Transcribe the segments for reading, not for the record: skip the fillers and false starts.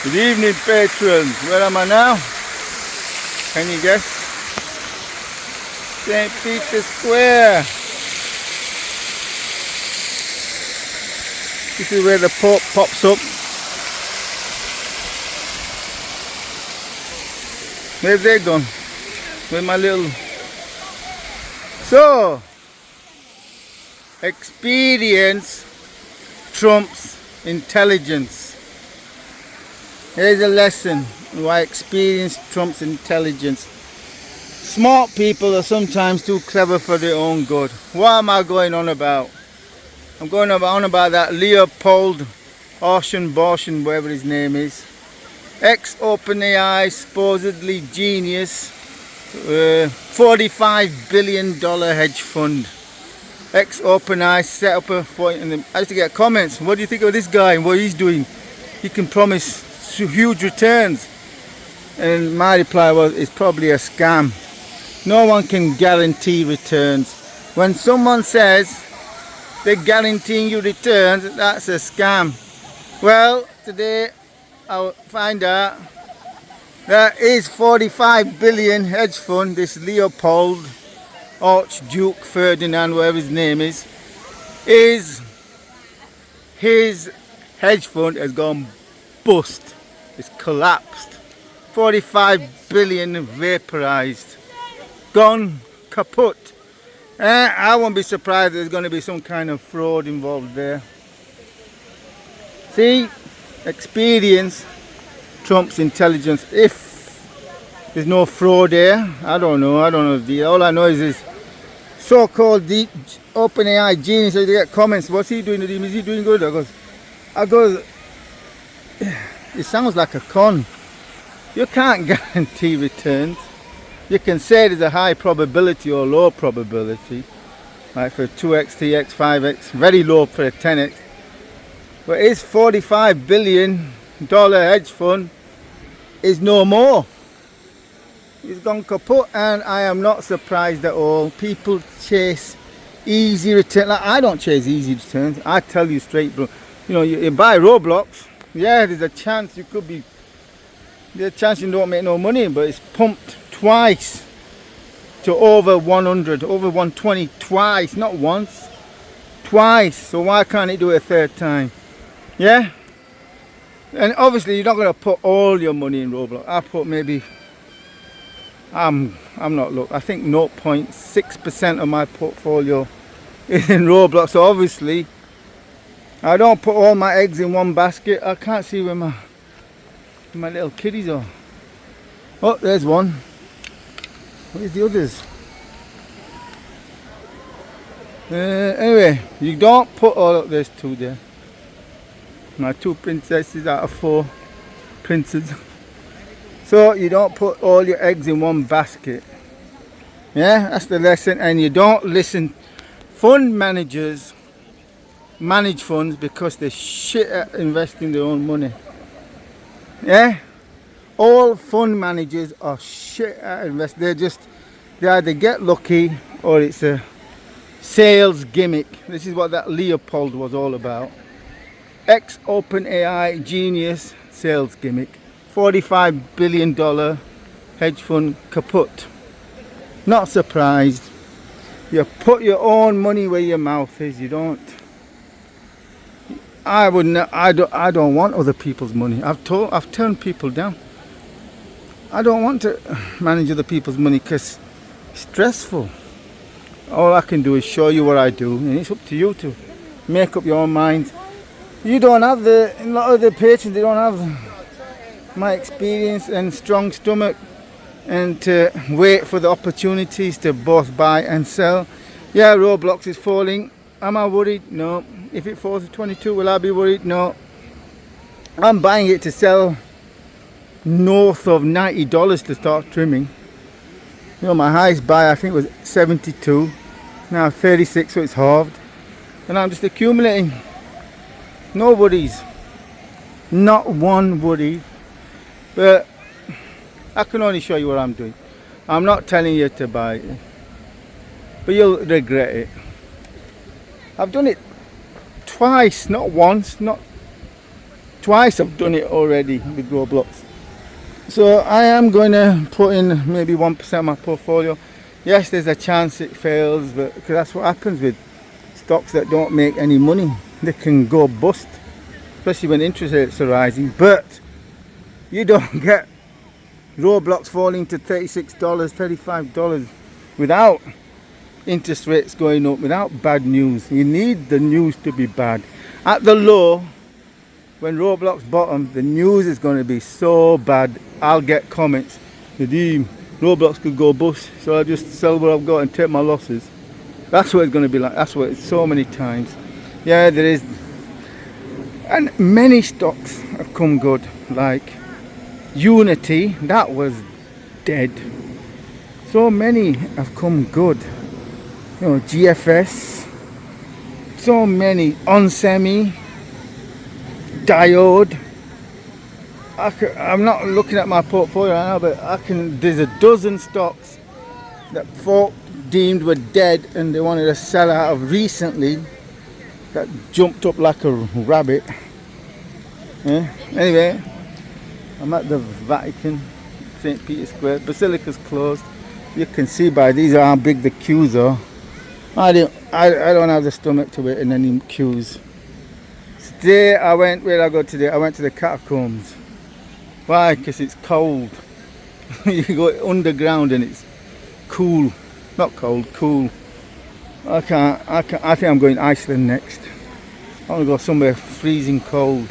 Good evening, patrons. Where am I now? Can you guess? St. Peter's Square. This is where the Pope pops up. Where's they gone? Where's my little... So, experience trumps intelligence. Here's a lesson why experience trumps intelligence. Smart people are sometimes too clever for their own good. What am I going on about? I'm going on about that Leopold Aschenbrenner, whatever his name is. Ex-OpenAI, supposedly genius, $45 billion hedge fund. Ex-OpenAI set up and I used to get comments. What do you think of this guy and what he's doing? He can promise huge returns. And my reply was, it's probably a scam. No one can guarantee returns. When someone says they're guaranteeing you returns, that's a scam. Well, today I'll find out that is 45 billion hedge fund, this Leopold Archduke Ferdinand, whatever his name is, his hedge fund has gone bust. It's collapsed. 45 billion vaporized. Gone kaput. I won't be surprised if there's going to be some kind of fraud involved there. See, experience trumps intelligence. If there's no fraud there, I don't know. All I know is this so-called deep OpenAI genius. So you get comments. What's he doing? Is he doing good? I goes. It sounds like a con. You can't guarantee returns. You can say there's a high probability or low probability, like for 2x, 3x, 5x, very low for a 10x. But his $45 billion hedge fund is no more. He's gone kaput, and I am not surprised at all. People chase easy returns. Like, I don't chase easy returns. I tell you straight, bro. You know, you buy Roblox. Yeah, there's a chance you could be. There's a chance you don't make no money, but it's pumped twice to over 100, over 120 twice, not once, twice. So why can't it do it a third time? Yeah. And obviously you're not going to put all your money in Roblox. I put maybe. I'm not look. I think 0.6% of my portfolio is in Roblox. So obviously. I don't put all my eggs in one basket. I can't see where my little kiddies are. Oh, there's one. Where's the others? Anyway, you don't put all of this two there. My 2 princesses out of 4 princes. So you don't put all your eggs in one basket. Yeah, that's the lesson. And you don't listen. Fund managers manage funds because they're shit at investing their own money. Yeah, all fund managers are shit at investing. They either get lucky or it's a sales gimmick. This is what that Leopold was all about. Ex-OpenAI genius sales gimmick. $45 billion hedge fund kaput. Not surprised. You put your own money where your mouth is. You don't. I don't want other people's money. I've turned people down. I don't want to manage other people's money because it's stressful. All I can do is show you what I do, and it's up to you to make up your own mind. You don't have a lot of the patrons, they don't have my experience and strong stomach and to wait for the opportunities to both buy and sell. Yeah, Roblox is falling. Am I worried? No. If it falls to 22, will I be worried? No. I'm buying it to sell north of $90 to start trimming. You know, my highest buy I think was 72. Now 36, so it's halved. And I'm just accumulating. No worries. Not one worry. But I can only show you what I'm doing. I'm not telling you to buy it. But you'll regret it. I've done it twice, not once, not twice I've done it already with Roblox. So I am going to put in maybe 1% of my portfolio. Yes, there's a chance it fails, but because that's what happens with stocks that don't make any money. They can go bust, especially when interest rates are rising. But you don't get Roblox falling to $36, $35 without interest rates going up, without bad news. You need the news to be bad. At the low, when Roblox bottom, the news is going to be so bad. I'll get comments, Nadeem, Roblox could go bust, so I'll just sell what I've got and take my losses. That's what it's going to be like. That's what it's so many times. Yeah, there is. And many stocks have come good, like Unity, that was dead. So many have come good. You know, GFS, so many, Onsemi, Diode. I'm not looking at my portfolio right now, but there's a dozen stocks that folk deemed were dead and they wanted to sell out of recently that jumped up like a rabbit. Yeah. Anyway, I'm at the Vatican, St. Peter's Square. Basilica's closed. You can see by these how big the queues are. I don't have the stomach to wait in any queues. Today where I go today? I went to the catacombs. Why? Because it's cold. You go underground and it's cool. Not cold, cool. I think I'm going Iceland next. I want to go somewhere freezing cold.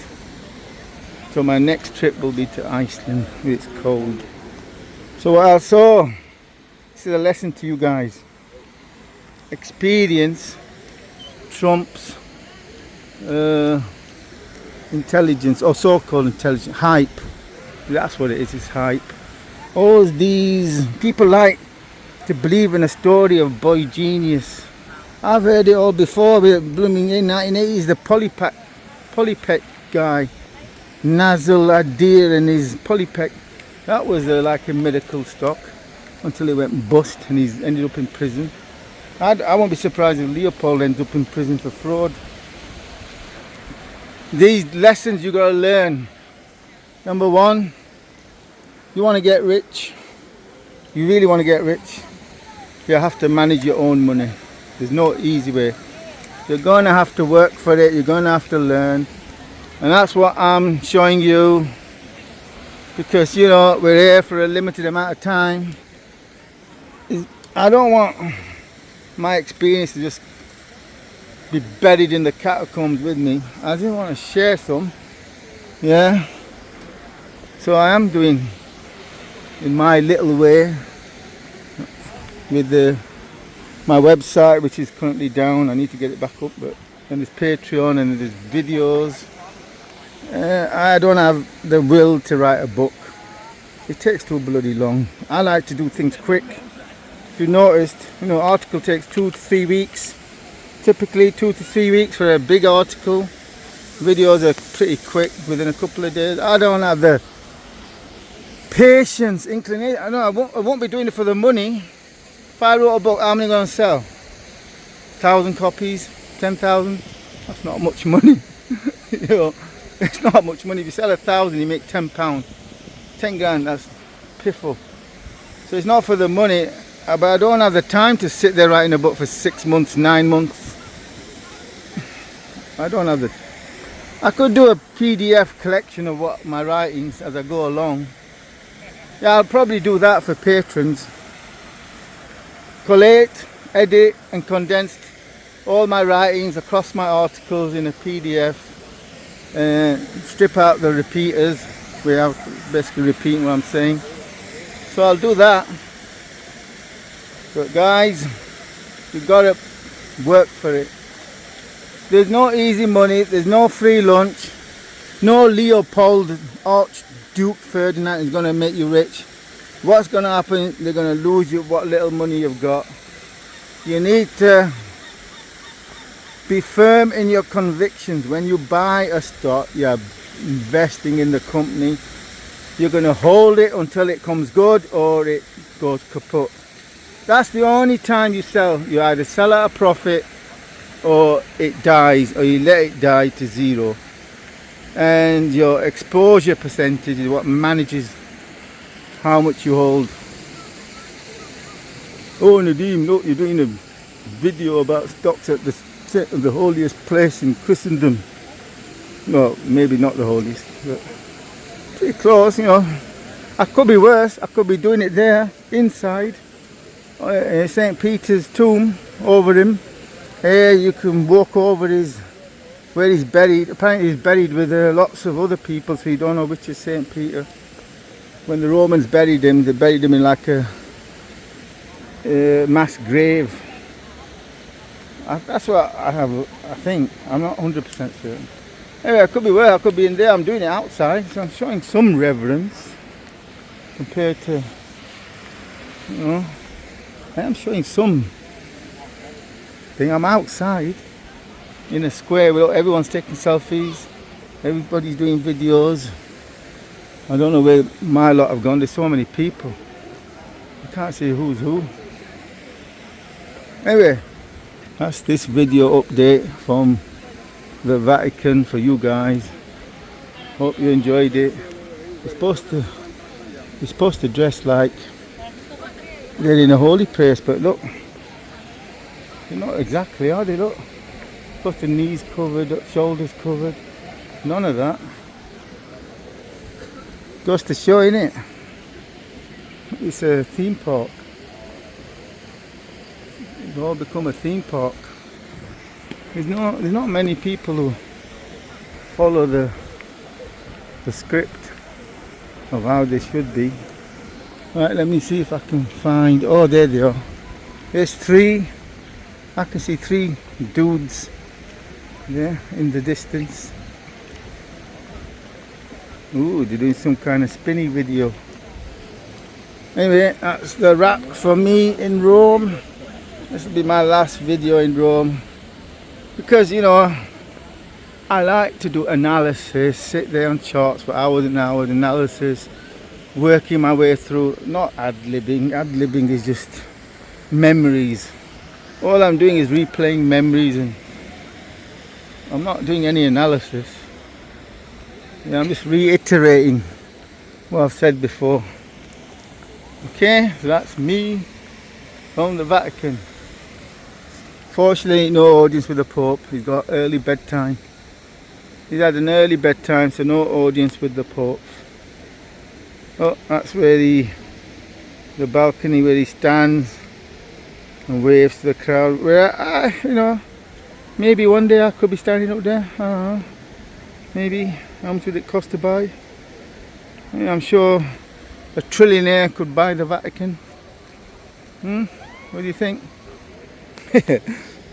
So my next trip will be to Iceland. It's cold. So what I saw, this is a lesson to you guys. Experience trumps intelligence, or so-called intelligence, hype. That's what it is, it's hype. All these people like to believe in a story of boy genius. I've heard it all before, blooming in 1980s, the Polypec guy, Nazil Adir and his Polypec. That was like a medical stock until it went bust and he's ended up in prison. I won't be surprised if Leopold ends up in prison for fraud. These lessons you gotta learn. Number one, you want to get rich. You really want to get rich. You have to manage your own money. There's no easy way. You're gonna have to work for it. You're gonna have to learn, and that's what I'm showing you. Because you know we're here for a limited amount of time. I don't want my experience to just be buried in the catacombs with me. I just want to share some. Yeah. So I am doing in my little way with my website, which is currently down. I need to get it back up, but then there's Patreon and there's videos. I don't have the will to write a book. It takes too bloody long. I like to do things quick. If you noticed, you know, article takes 2 to 3 weeks. Typically 2 to 3 weeks for a big article. Videos are pretty quick, within a couple of days. I don't have the patience, inclination. I know I won't be doing it for the money. If I wrote a book, how many am I going to sell? 1,000 copies, 10,000. That's not much money. You know, it's not much money. If you sell 1,000, you make £10. 10 grand. That's piffle. So it's not for the money. But I don't have the time to sit there writing a book for 6 months, 9 months. I don't have the. I could do a PDF collection of what my writings as I go along. Yeah, I'll probably do that for patrons. Collate, edit and condense all my writings across my articles in a PDF. Strip out the repeaters. We have basically repeating what I'm saying. So I'll do that. But guys, you've got to work for it. There's no easy money. There's no free lunch. No Leopold Archduke Ferdinand is going to make you rich. What's going to happen? They're going to lose you what little money you've got. You need to be firm in your convictions. When you buy a stock, you're investing in the company. You're going to hold it until it comes good or it goes kaput. That's the only time you sell. You either sell at a profit or it dies, or you let it die to zero. and your exposure percentage is what manages how much you hold. Oh Nadeem, look, you're doing a video about stocks at the holiest place in Christendom. Well, maybe not the holiest, but pretty close, you know. I could be worse. I could be doing it there, inside St. Peter's tomb, over him. Here you can walk over where he's buried. Apparently he's buried with lots of other people, so you don't know which is St. Peter. When the Romans buried him, they buried him in like a mass grave. That's what I think. I'm not 100% certain. Anyway, I could be where I could be in there. I'm doing it outside, so I'm showing some reverence compared to, you know, I am showing some thing. I'm outside in a square where everyone's taking selfies, everybody's doing videos. I don't know where my lot have gone. There's so many people. You can't see who's who. Anyway, that's this video update from the Vatican for you guys. Hope you enjoyed it. You're supposed to dress like they're in a holy place, but look, they're not exactly, are they? Look, got the knees covered, shoulders covered, none of that. Goes to show, innit? It's a theme park. It's all become a theme park. There's not many people who follow the script of how they should be. Right, let me see if I can find. Oh, there they are. There's three. I can see three dudes there in the distance. Ooh, they're doing some kind of spinny video. Anyway, that's the wrap for me in Rome. This will be my last video in Rome. Because, you know, I like to do analysis, sit there on charts for hours and hours, analysis, working my way through, not ad-libbing. Ad-libbing is just memories. All I'm doing is replaying memories, and I'm not doing any analysis. Yeah, I'm just reiterating what I've said before. Okay, so that's me from the Vatican. Fortunately, no audience with the Pope. He's got early bedtime. He's had an early bedtime, so no audience with the Pope. Oh, that's where the balcony where he stands and waves to the crowd. Where you know, maybe one day I could be standing up there. I don't know. Maybe. How much would it cost to buy? Yeah, I'm sure a trillionaire could buy the Vatican. What do you think?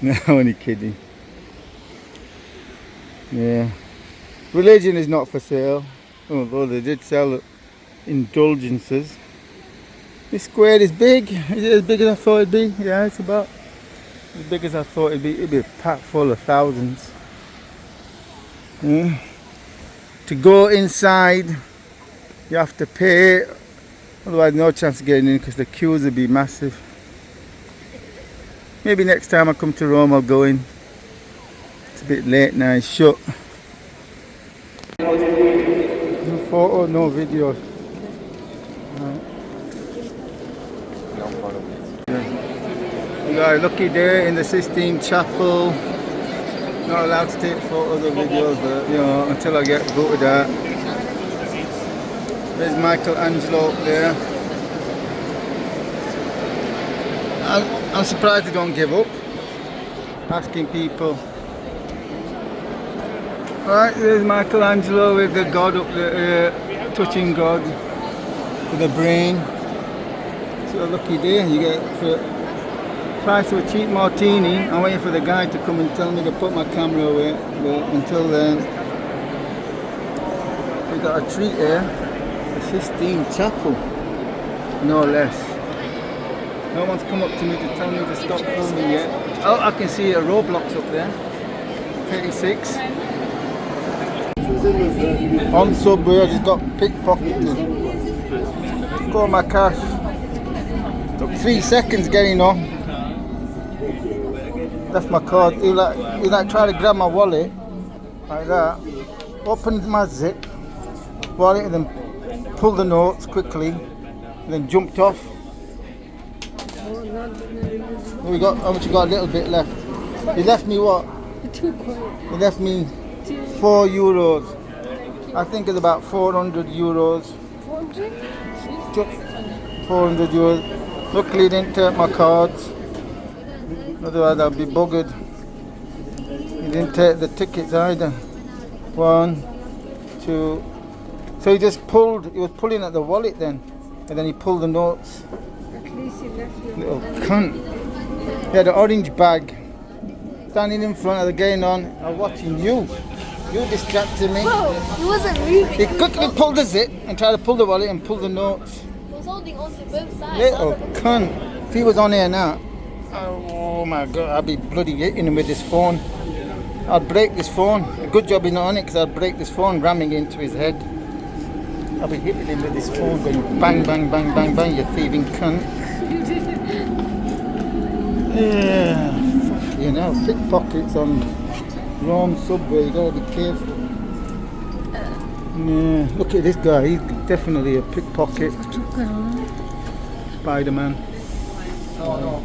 No, I'm only kidding. Yeah. Religion is not for sale, although they did sell indulgences. This square is big. Is it as big as I thought it'd be? Yeah, it's about as big as I thought it'd be. It'd be packed full of thousands. Yeah. To go inside, you have to pay. Otherwise, no chance of getting in because the queues would be massive. Maybe next time I come to Rome, I'll go in. It's a bit late now. It's shut. No photo, no video. We got a lucky day in the Sistine Chapel. Not allowed to take photos or videos, but you know, until I get voted out. There's Michelangelo up there. I'm surprised they don't give up. Asking people. Alright, there's Michelangelo with the God up there, touching God with the brain. It's a lucky day. You get for price of a cheap martini. I'm waiting for the guy to come and tell me to put my camera away. But until then, we got a treat here. The Sistine Chapel, no less. No one's come up to me to tell me to stop filming yet. Oh, I can see a Roblox up there. 36. On Subway, I just got pickpocketed. Got my cash. Took 3 seconds getting off. Left my card. He like tried to grab my wallet like that. opened my zip, wallet, and then pulled the notes quickly, and then jumped off. We got, how much you got? A little bit left. He left me what? He left me €4. I think it's about €400. 400 euros. Luckily, he didn't take my cards. Otherwise, I'd be buggered. He didn't take the tickets either. 1, 2. So he just pulled. He was pulling at the wallet then, and then he pulled the notes. At least he left you. Little cunt. He had an orange bag. Standing in front of the game on. I'm watching you. You distracted me. Bro, he wasn't moving. He quickly pulled the zip and tried to pull the wallet and pull the notes. He was holding on to both sides. Little cunt. If he was on here now, oh my god, I'd be bloody hitting him with this phone. I'd break this phone. A good job he's not on it, because I'd break this phone, ramming into his head. I'd be hitting him with this phone, going bang, bang, bang, bang, bang, you thieving cunt. Yeah, you know, pickpockets on Rome subway, you gotta be careful. Yeah, look at this guy, he's definitely a pickpocket. Spiderman. No.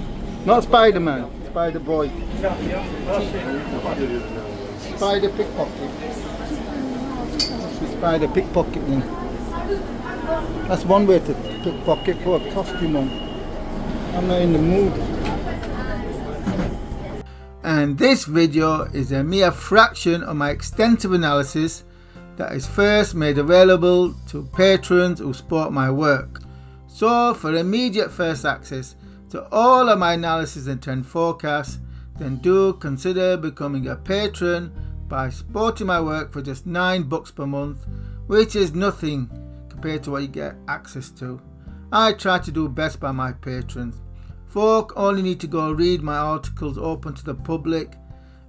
Not Spiderman, Spider Boy. Spider pickpocket. Must be Spider pickpocket then. That's one way to pickpocket, put a costume on. I'm not in the mood. And this video is a mere fraction of my extensive analysis that is first made available to patrons who support my work. So for immediate first access to all of my analysis and trend forecasts, then do consider becoming a patron by supporting my work for just $9 per month, which is nothing compared to what you get access to. I try to do best by my patrons. Folk only need to go read my articles open to the public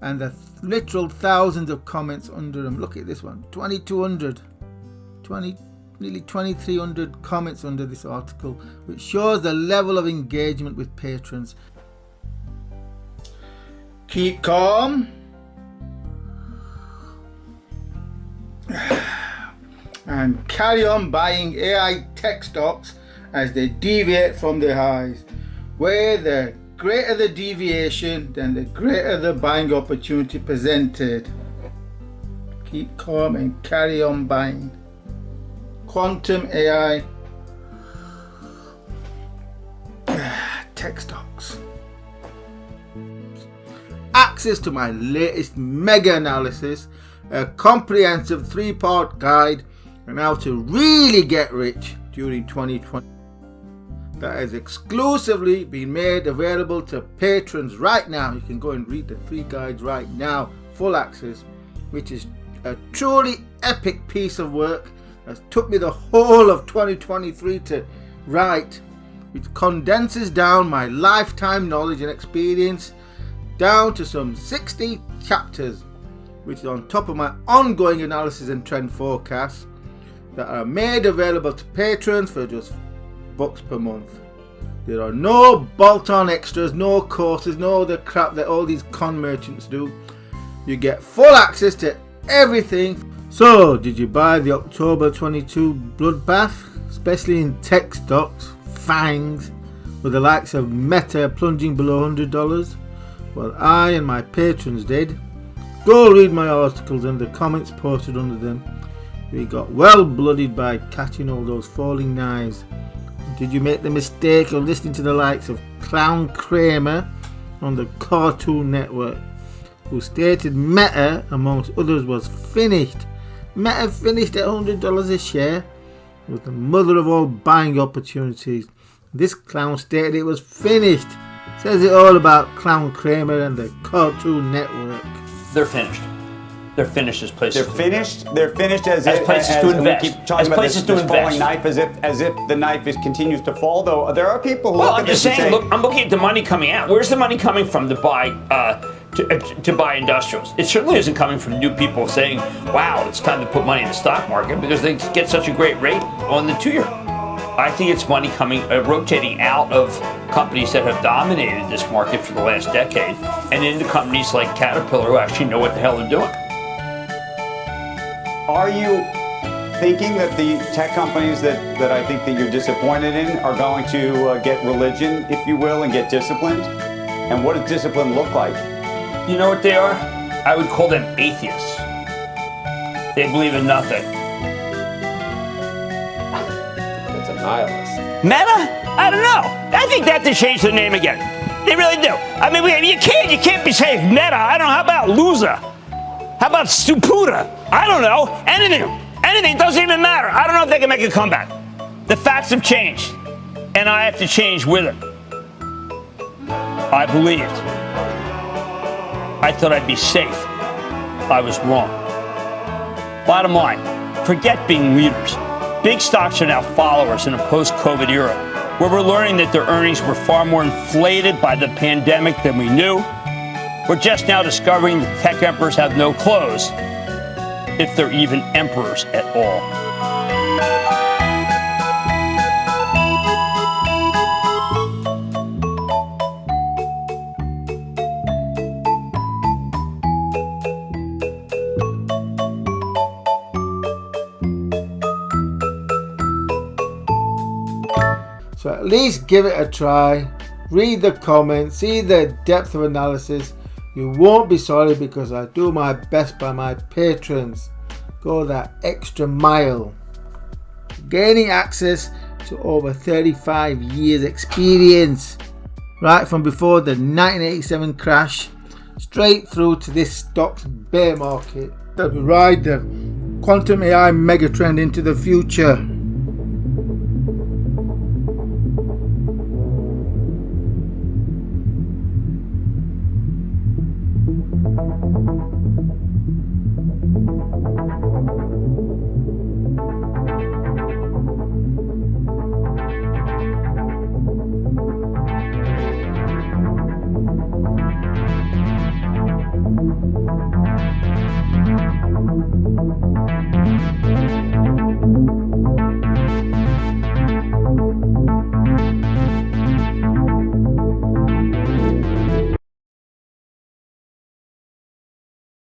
and the literal thousands of comments under them. Look at this one, 2,200, nearly 2,300 comments under this article, which shows the level of engagement with patrons. Keep calm and carry on buying AI tech stocks as they deviate from their highs. Where the greater the deviation, then the greater the buying opportunity presented. Keep calm and carry on buying. Quantum AI tech stocks. Access to my latest mega analysis, a comprehensive 3-part guide on how to really get rich during 2020. That has exclusively been made available to patrons right now. You can go and read the 3 guides right now, full access, which is a truly epic piece of work that took me the whole of 2023 to write, which condenses down my lifetime knowledge and experience down to some 60 chapters, which is on top of my ongoing analysis and trend forecasts that are made available to patrons for just $1 per month. There are no bolt-on extras, no courses, no other crap that all these con merchants do. You get full access to everything. So, did you buy the October 22 bloodbath, especially in tech stocks, fangs, with the likes of Meta plunging below $100? Well, I and my patrons did. Go read my articles and the comments posted under them. We got well blooded by catching all those falling knives. Did you make the mistake of listening to the likes of Clown Kramer on the Cartoon Network, who stated Meta, amongst others, was finished? Meta finished at $100 a share, was the mother of all buying opportunities. This clown stated it was finished. Says it all about Clown Kramer and the Cartoon Network. They're finished. They're finished as places. They're finished. They're finished as places to invest. We keep talking about this falling knife, as if the knife continues to fall. Though there are people who look at this and say, look, I'm looking at the money coming out. Where's the money coming from to buy to buy industrials? It certainly isn't coming from new people saying, "Wow, it's time to put money in the stock market," because they get such a great rate on the 2-year. I think it's money coming, rotating out of companies that have dominated this market for the last decade, and into companies like Caterpillar who actually know what the hell they're doing. Are you thinking that the tech companies that I think that you're disappointed in are going to get religion, if you will, and get disciplined? And what does discipline look like? You know what they are? I would call them atheists. They believe in nothing. That's a nihilist. Meta? I don't know. I think they have to change the name again. They really do. I mean, you can't be saying Meta. I don't know. How about loser? How about stupuda? I don't know. Anything doesn't even matter. I don't know if they can make a comeback. The facts have changed, and I have to change with it. I believed. I thought I'd be safe. I was wrong. Bottom line, forget being leaders. Big stocks are now followers in a post-COVID era, where we're learning that their earnings were far more inflated by the pandemic than we knew. We're just now discovering that tech emperors have no clothes, if they're even emperors at all. So at least give it a try. Read the comments, see the depth of analysis. You won't be sorry because I do my best by my patrons. Go that extra mile. Gaining access to over 35 years experience. Right from before the 1987 crash straight through to this stock's bear market. That we ride the quantum AI megatrend into the future.